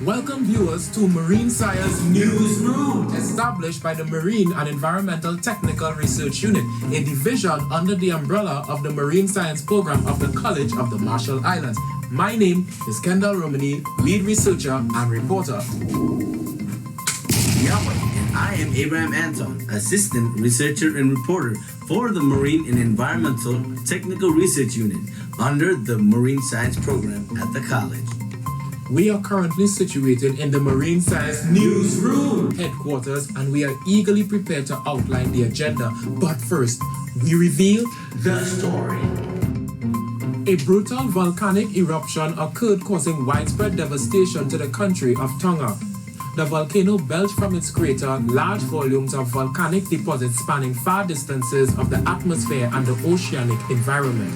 Welcome viewers to Marine Science Newsroom, established by the Marine and Environmental Technical Research Unit, a division under the umbrella of the Marine Science Program of the College of the Marshall Islands. My name is Kendall Romani, lead researcher and reporter. And I am Abraham Anton, assistant researcher and reporter for the Marine and Environmental Technical Research Unit under the Marine Science Program at the college. We are currently situated in the Marine Science Newsroom headquarters, and we are eagerly prepared to outline the agenda. But first, we reveal the story. A brutal volcanic eruption occurred, causing widespread devastation to the country of Tonga. The volcano belched from its crater large volumes of volcanic deposits spanning far distances of the atmosphere and the oceanic environment.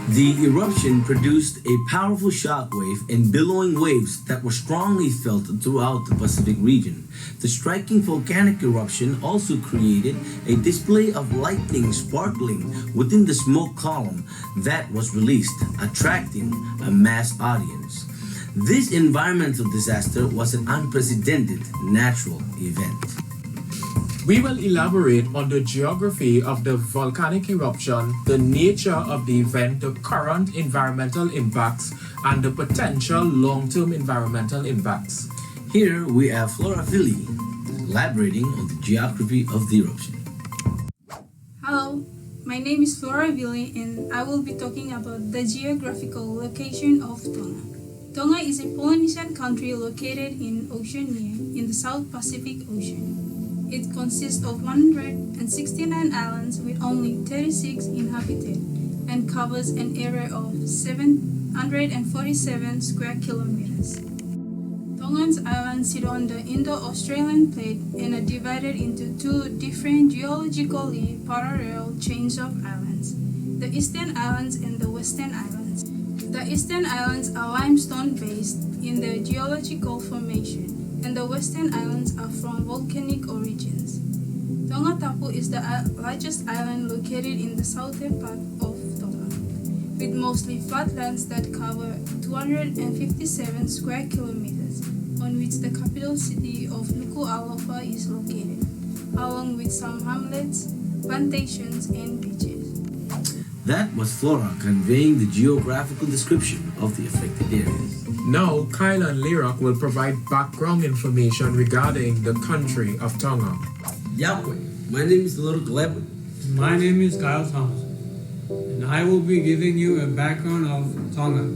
The eruption produced a powerful shockwave and billowing waves that were strongly felt throughout the Pacific region. The striking volcanic eruption also created a display of lightning sparkling within the smoke column that was released, attracting a mass audience. This environmental disaster was an unprecedented natural event. We will elaborate on the geography of the volcanic eruption, the nature of the event, the current environmental impacts, and the potential long-term environmental impacts. Here we have Flora Philly elaborating on the geography of the eruption. Hello, my name is Flora Philly and I will be talking about the geographical location of Tonga. Tonga is a Polynesian country located in Oceania in the South Pacific Ocean. It consists of 169 islands with only 36 inhabitants and covers an area of 747 square kilometers. Tongan's islands sit on the Indo-Australian plate and are divided into two different geologically parallel chains of islands, the Eastern Islands and the Western Islands. The Eastern Islands are limestone-based in their geological formation, and the Western Islands are from volcanic origins. Tonga Tapu is the largest island located in the southern part of Tonga, with mostly flatlands that cover 257 square kilometers, on which the capital city of Nuku'alofa is located, along with some hamlets, plantations, and beaches. That was Flora conveying the geographical description of the affected areas. Now, Kyle and Lirak will provide background information regarding the country of Tonga. Yahweh, my name is Lirak Leb. My name is Kyle Thompson, and I will be giving you a background of Tonga.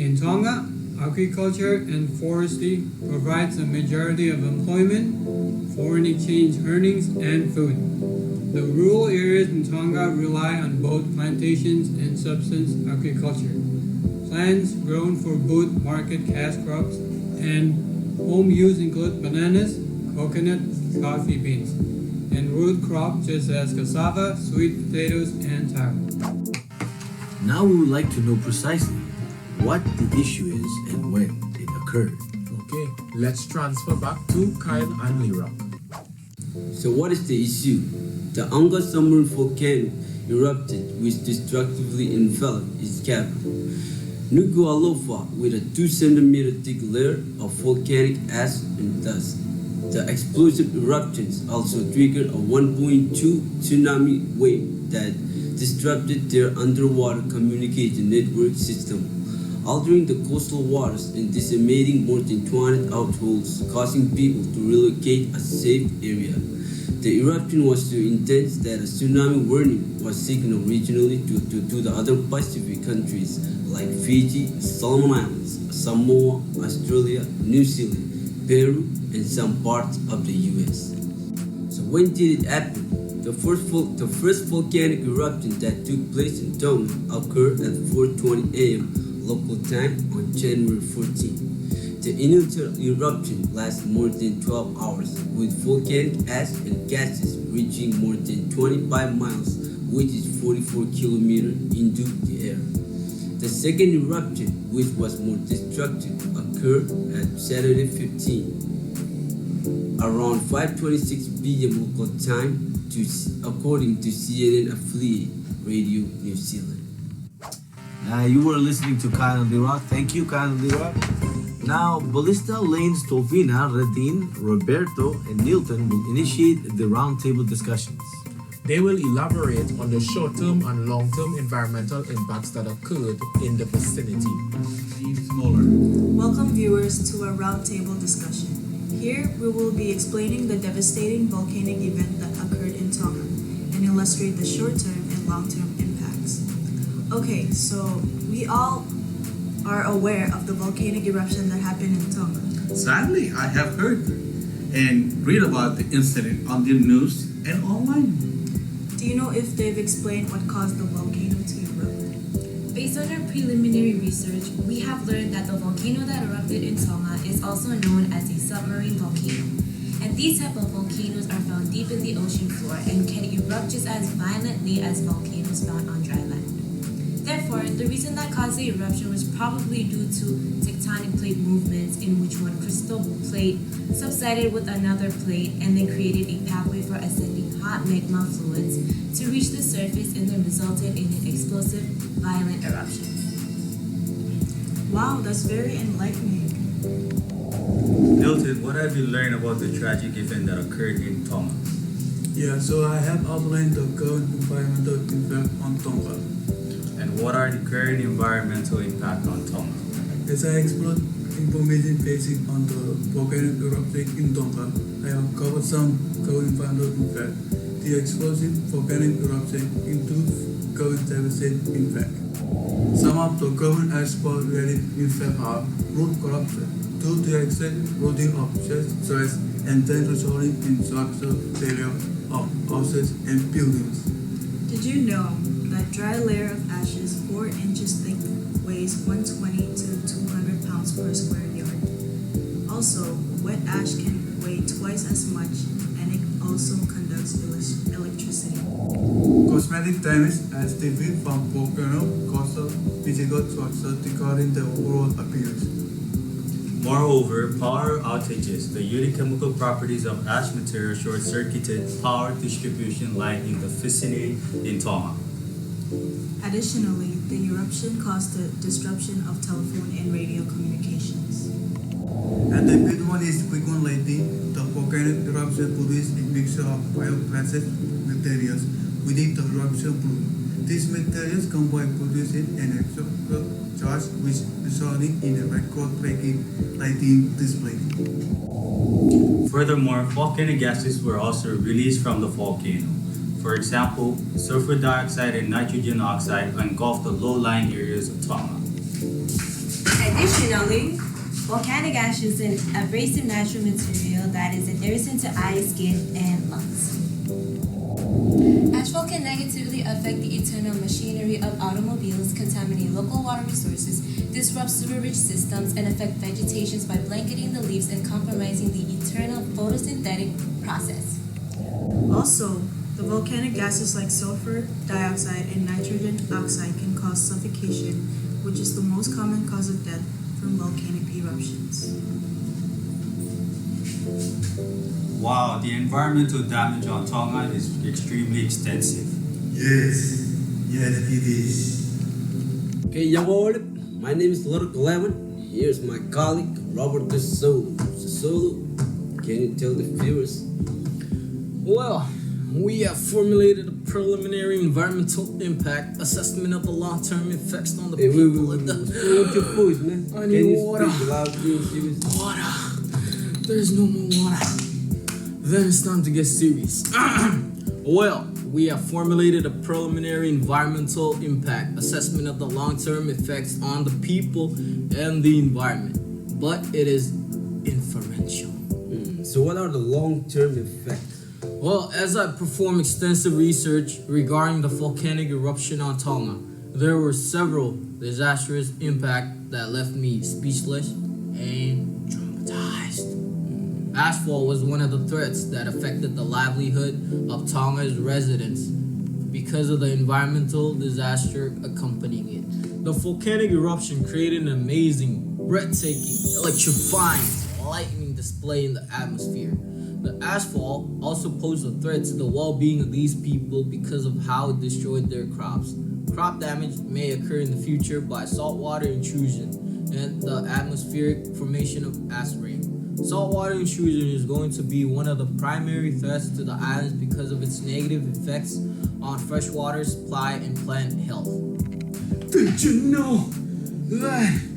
In Tonga, agriculture and forestry provides the majority of employment, foreign exchange earnings, and food. The rural areas in Tonga rely on both plantations and subsistence agriculture. Plants grown for both market cash crops and home use include bananas, coconut, coffee beans, and root crops such as cassava, sweet potatoes, and taro. Now we would like to know precisely what the issue is and when it occurred. Okay, let's transfer back to Kyle and Lirak. So what is the issue? The Tonga submarine volcano erupted, which destructively enveloped its capital, Nuku'alofa, with a 2-centimeter thick layer of volcanic ash and dust. The explosive eruptions also triggered a 1.2 tsunami wave that disrupted their underwater communication network system, altering the coastal waters and decimating more than 200 households, causing people to relocate a safe area. The eruption was so intense that a tsunami warning was signaled regionally to the other Pacific countries like Fiji, Solomon Islands, Samoa, Australia, New Zealand, Peru, and some parts of the US. So when did it happen? The first volcanic eruption that took place in Tonga occurred at 4:20 a.m. local time on January 14. The initial eruption lasted more than 12 hours, with volcanic ash and gases reaching more than 25 miles, which is 44 kilometers into the air. The second eruption, which was more destructive, occurred at Saturday 15, around 5:26 p.m. local time, according to CNN affiliate Radio New Zealand. You were listening to Kyle and Rock. Thank you, Kyle and Rock. Now, Ballista Lane's Tolfina, Radin, Roberto, and Nilton will initiate the roundtable discussions. They will elaborate on the short-term and long-term environmental impacts that occurred in the vicinity. Welcome viewers to a roundtable discussion. Here we will be explaining the devastating volcanic event that occurred in Tonga and illustrate the short-term and long-term impacts. Okay, so we all are aware of the volcanic eruption that happened in Tonga. Sadly, I have heard and read about the incident on the news and online. Do you know if they've explained what caused the volcano to erupt? Based on our preliminary research, we have learned that the volcano that erupted in Tonga is also known as a submarine volcano. And these type of volcanoes are found deep in the ocean floor and can erupt just as violently as volcanoes found on dry land. Therefore, the reason that caused the eruption was probably due to tectonic plate movements in which one crystal plate subsided with another plate and then created a pathway for ascending hot magma fluids to reach the surface and then resulted in an explosive, violent eruption. Wow, that's very enlightening. Milton, what have you learned about the tragic event that occurred in Tonga? Yeah, so I have outlined the current environmental impact on Tonga. And what are the current environmental impact on Tonga? As I explored information based on the volcanic eruption in Tonga, I have covered some current environmental impact. The explosive volcanic eruption includes current devastating impact. Some of the current ash-related impacts are root corruption due to excessive rooting of stress and then resulting in structural failure of houses and buildings. Did you know that dry layer of ashes 4 inches thick weighs 120 to 200 pounds per square yard? Also, wet ash can weigh twice as much and it also conducts electricity. Cosmetic damage as debris from volcano causes physical structure decoding the overall appearance. Moreover, power outages, the unique chemical properties of ash material short-circuited power distribution line in the vicinity in Tonga. Additionally, the eruption caused the disruption of telephone and radio communications. And the big one is frequent lightning. The volcanic eruption produced a mixture of Oilpressed materials within the eruption plume. These materials combine producing an explosive charge which resulting in a record-breaking lightning display. Furthermore, volcanic gases were also released from the volcano. For example, sulfur dioxide and nitrogen oxide engulfed the low-lying areas of Tonga. Additionally, volcanic ash is an abrasive natural material that is adherent to eye, skin, and lungs. Asphalt can negatively affect the internal machinery of automobiles, contaminate local water resources, disrupt sewerage systems, and affect vegetations by blanketing the leaves and compromising the internal photosynthetic process. Also, the volcanic gases like sulfur dioxide and nitrogen oxide can cause suffocation, which is the most common cause of death from volcanic eruptions. Wow, the environmental damage on Tonga is extremely extensive. Yes, it is. Okay, y'all, my name is Lord Levin. Here's my colleague, Robert Solo. Solo, can you tell the viewers? Well, we have formulated a preliminary environmental impact assessment of the long-term effects on the Hey, people wait. of the... Slow up your voice, man. I Can need you water. speak loudly and seriously? Water. There's no more water. Then it's time to get serious. Well, we have formulated a preliminary environmental impact assessment of the long-term effects on the people and the environment, but it is inferential. So what are the long-term effects? Well, as I performed extensive research regarding the volcanic eruption on Tonga, there were several disastrous impacts that left me speechless and traumatized. Ashfall was one of the threats that affected the livelihood of Tonga's residents because of the environmental disaster accompanying it. The volcanic eruption created an amazing, breathtaking, electrifying, lightning display in the atmosphere. The ashfall also posed a threat to the well-being of these people because of how it destroyed their crops. Crop damage may occur in the future by saltwater intrusion and the atmospheric formation of ash rain. Saltwater intrusion is going to be one of the primary threats to the islands because of its negative effects on freshwater supply and plant health. Did you know that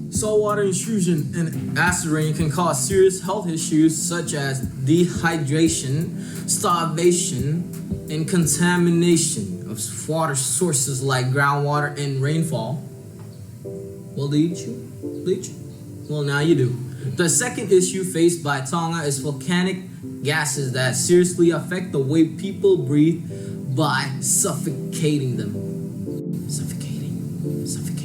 saltwater intrusion and acid rain can cause serious health issues such as dehydration, starvation, and contamination of water sources like groundwater and rainfall? Well, did you? Well, now you do. The second issue faced by Tonga is volcanic gases that seriously affect the way people breathe by suffocating them. Suffocating.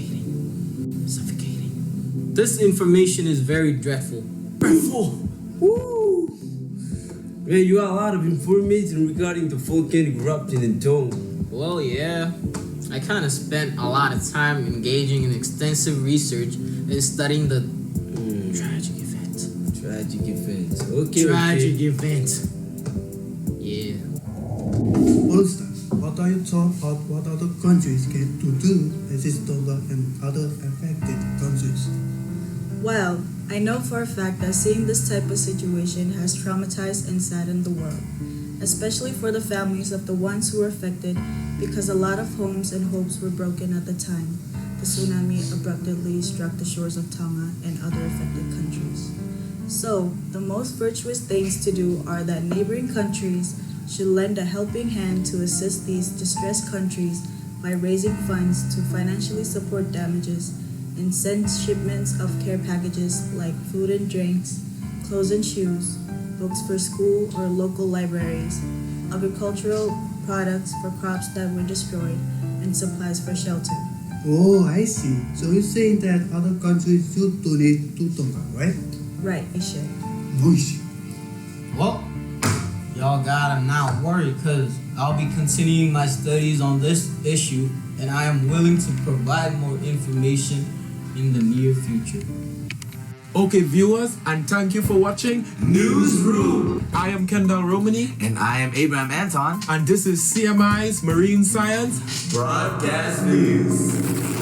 This information is very dreadful. Woo! Man, you have a lot of information regarding the volcanic eruption in Tonga. Well, yeah. I kind of spent a lot of time engaging in extensive research and studying the tragic event. Okay. Event. Yeah. Also, what are your thoughts on what other countries can do assist Tonga and other affected countries? Well, I know for a fact that seeing this type of situation has traumatized and saddened the world, especially for the families of the ones who were affected because a lot of homes and hopes were broken at the time the tsunami abruptly struck the shores of Tonga and other affected countries. So, the most virtuous things to do are that neighboring countries should lend a helping hand to assist these distressed countries by raising funds to financially support damages and send shipments of care packages like food and drinks, clothes and shoes, books for school or local libraries, agricultural products for crops that were destroyed, and supplies for shelter. Oh, I see. So you're saying that other countries should donate to Tonga, right? Right, we should. Nice. Well, y'all gotta not worry because I'll be continuing my studies on this issue and I am willing to provide more information in the near future. Okay, viewers, and thank you for watching Newsroom. I am Kendall Romani, And I am Abraham Anton. and this is CMI's Marine Science Broadcast News.